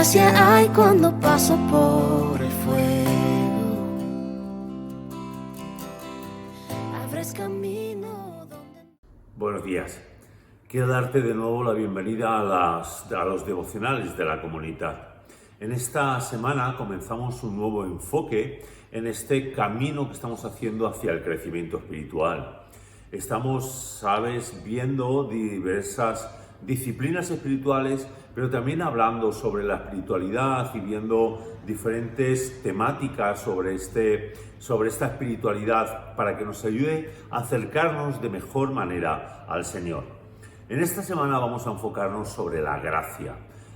gracia hay cuando paso por el fuego. Abres camino donde... Buenos días. Quiero darte de nuevo la bienvenida a los devocionales de la comunidad. En esta semana comenzamos un nuevo enfoque en este camino que estamos haciendo hacia el crecimiento espiritual. Estamos, viendo diversas disciplinas espirituales, pero también hablando sobre la espiritualidad y viendo diferentes temáticas sobre esta espiritualidad para que nos ayude a acercarnos de mejor manera al Señor. En esta semana vamos a enfocarnos sobre la gracia,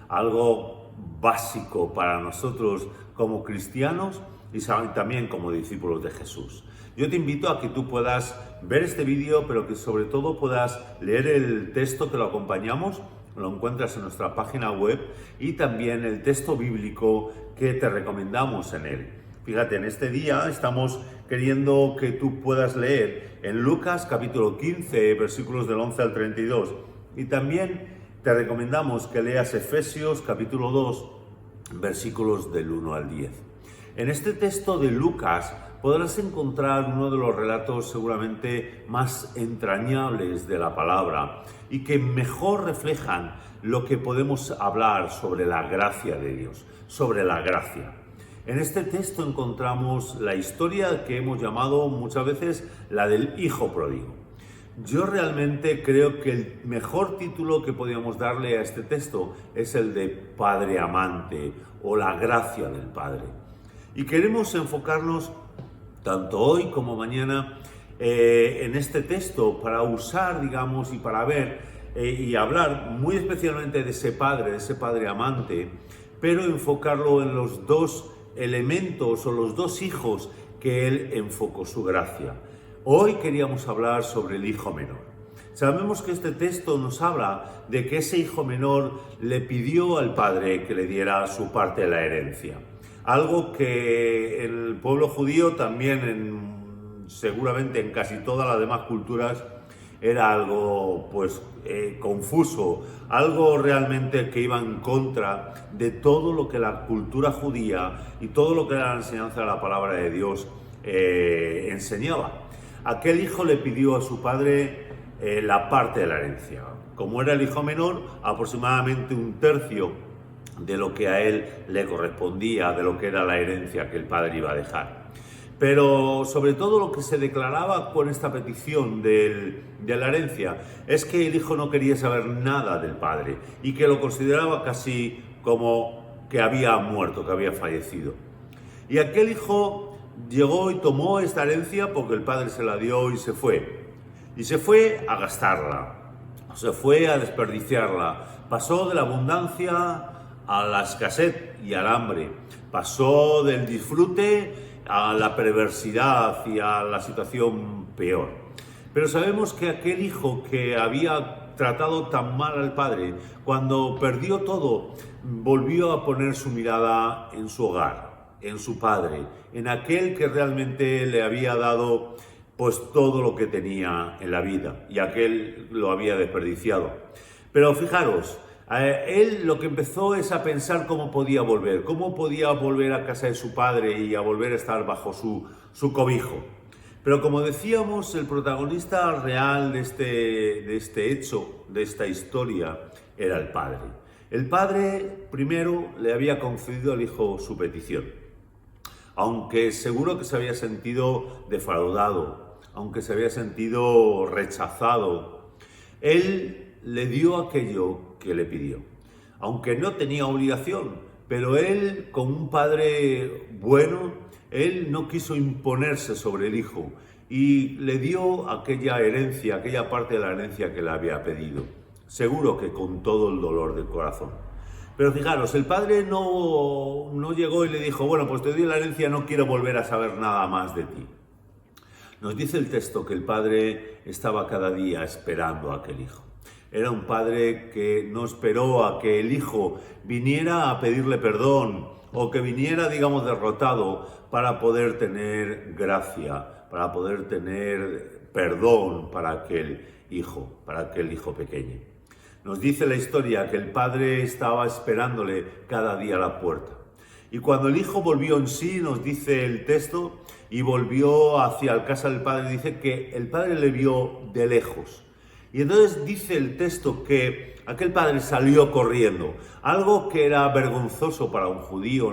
algo básico para nosotros como cristianos y también como discípulos de Jesús. Yo te invito a que tú puedas ver este vídeo, pero que sobre todo puedas leer el texto que lo acompañamos, lo encuentras en nuestra página web, y también el texto bíblico que te recomendamos en él. Fíjate, en este día estamos queriendo que tú puedas leer en Lucas capítulo 15, versículos del 11 al 32, y también te recomendamos que leas Efesios capítulo 2, versículos del 1 al 10. En este texto de Lucas podrás encontrar uno de los relatos seguramente más entrañables de la palabra y que mejor reflejan lo que podemos hablar sobre la gracia de Dios, sobre la gracia. En este texto encontramos la historia que hemos llamado muchas veces la del hijo pródigo. Yo realmente creo que el mejor título que podríamos darle a este texto es el de Padre amante o la gracia del Padre. Y queremos enfocarnos tanto hoy como mañana en este texto para usar, y para ver y hablar muy especialmente de ese padre amante, pero enfocarlo en los dos elementos o los dos hijos que él enfocó su gracia. Hoy queríamos hablar sobre el hijo menor. Sabemos que este texto nos habla de que ese hijo menor le pidió al padre que le diera su parte de la herencia. Algo que el pueblo judío también, seguramente en casi todas las demás culturas, era algo confuso, algo realmente que iba en contra de todo lo que la cultura judía y todo lo que era la enseñanza de la palabra de Dios enseñaba. Aquel hijo le pidió a su padre la parte de la herencia. Como era el hijo menor, aproximadamente un tercio de lo que a él le correspondía, de lo que era la herencia que el padre iba a dejar. Pero sobre todo lo que se declaraba con esta petición de la herencia es que el hijo no quería saber nada del padre y que lo consideraba casi como que había muerto, que había fallecido. Y aquel hijo llegó y tomó esta herencia porque el padre se la dio y se fue. Y se fue a gastarla, se fue a desperdiciarla. Pasó de la abundancia a la escasez y al hambre. Pasó del disfrute a la perversidad y a la situación peor. Pero sabemos que aquel hijo que había tratado tan mal al padre, cuando perdió todo, volvió a poner su mirada en su hogar, en su padre, en aquel que realmente le había dado todo lo que tenía en la vida, y aquel lo había desperdiciado. Pero fijaros, él lo que empezó es a pensar cómo podía volver a casa de su padre y a volver a estar bajo su cobijo. Pero como decíamos, el protagonista real de este hecho, de esta historia, era el padre. El padre primero le había concedido al hijo su petición, aunque seguro que se había sentido defraudado, aunque se había sentido rechazado. Él le dio aquello que le pidió, aunque no tenía obligación, pero él, como un padre bueno, él no quiso imponerse sobre el hijo y le dio aquella herencia, aquella parte de la herencia que le había pedido, seguro que con todo el dolor del corazón. Pero fijaros, el padre no llegó y le dijo, bueno, pues te doy la herencia, no quiero volver a saber nada más de ti. Nos dice el texto que el padre estaba cada día esperando a aquel hijo. Era un padre que no esperó a que el hijo viniera a pedirle perdón o que viniera, derrotado para poder tener gracia, para poder tener perdón para aquel hijo pequeño. Nos dice la historia que el padre estaba esperándole cada día a la puerta. Y cuando el hijo volvió en sí, nos dice el texto, y volvió hacia la casa del padre, dice que el padre le vio de lejos. Y entonces dice el texto que aquel padre salió corriendo, algo que era vergonzoso para un judío.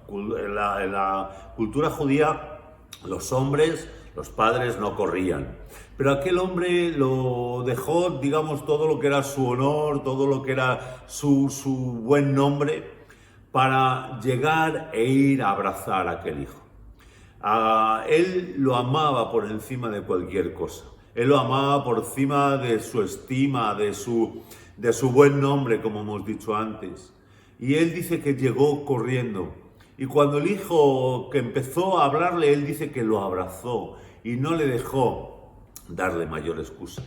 En la cultura judía, los hombres, los padres no corrían. Pero aquel hombre lo dejó, digamos, todo lo que era su honor, todo lo que era su buen nombre, para llegar e ir a abrazar a aquel hijo. Él lo amaba por encima de cualquier cosa. Él lo amaba por encima de su estima, de su buen nombre, como hemos dicho antes. Y él dice que llegó corriendo. Y cuando el hijo que empezó a hablarle, él dice que lo abrazó y no le dejó darle mayor excusa.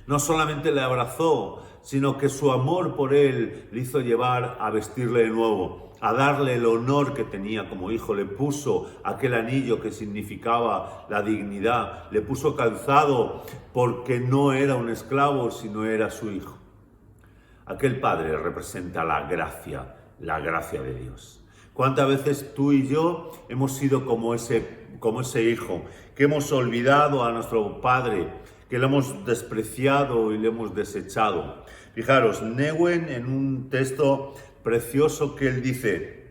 No solamente le abrazó, sino que su amor por él le hizo llevar a vestirle de nuevo, a darle el honor que tenía como hijo. Le puso aquel anillo que significaba la dignidad, le puso calzado porque no era un esclavo, sino era su hijo. Aquel padre representa la gracia de Dios. ¿Cuántas veces tú y yo hemos sido como ese hijo, que hemos olvidado a nuestro padre, que lo hemos despreciado y le hemos desechado? Fijaros, Neuen, en un texto precioso, que él dice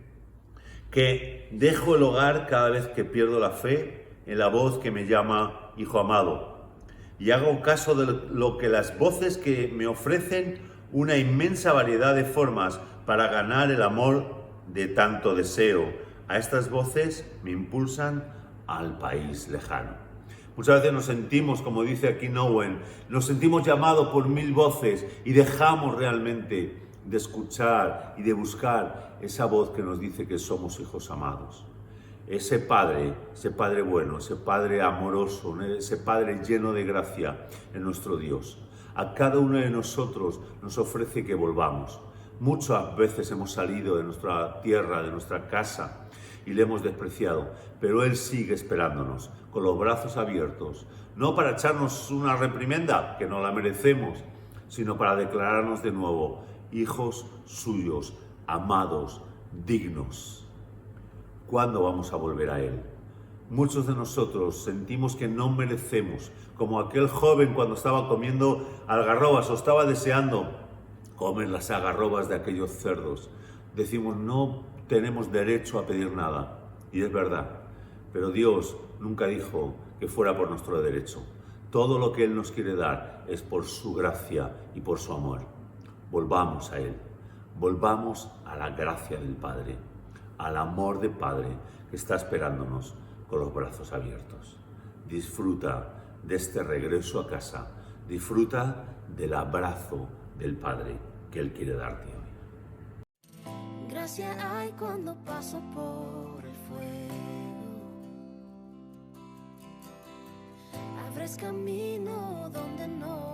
que dejo el hogar cada vez que pierdo la fe en la voz que me llama hijo amado, y hago caso de lo que las voces que me ofrecen una inmensa variedad de formas para ganar el amor de tanto deseo. A estas voces me impulsan al país lejano. Muchas veces nos sentimos, como dice aquí Neuen, nos sentimos llamados por mil voces y dejamos realmente de escuchar y de buscar esa voz que nos dice que somos hijos amados. Ese Padre bueno, ese Padre amoroso, ese Padre lleno de gracia en nuestro Dios. A cada uno de nosotros nos ofrece que volvamos. Muchas veces hemos salido de nuestra tierra, de nuestra casa, y le hemos despreciado, pero Él sigue esperándonos con los brazos abiertos, no para echarnos una reprimenda, que no la merecemos, sino para declararnos de nuevo hijos suyos, amados, dignos. ¿Cuándo vamos a volver a Él? Muchos de nosotros sentimos que no merecemos, como aquel joven cuando estaba comiendo algarrobas o estaba deseando comer las algarrobas de aquellos cerdos. Decimos, no tenemos derecho a pedir nada, y es verdad, pero Dios nunca dijo que fuera por nuestro derecho. Todo lo que Él nos quiere dar es por su gracia y por su amor. Volvamos a Él, volvamos a la gracia del Padre, al amor del Padre que está esperándonos con los brazos abiertos. Disfruta de este regreso a casa, disfruta del abrazo del Padre que Él quiere darte hoy. Gracia hay cuando paso por el fuego. Abres camino donde no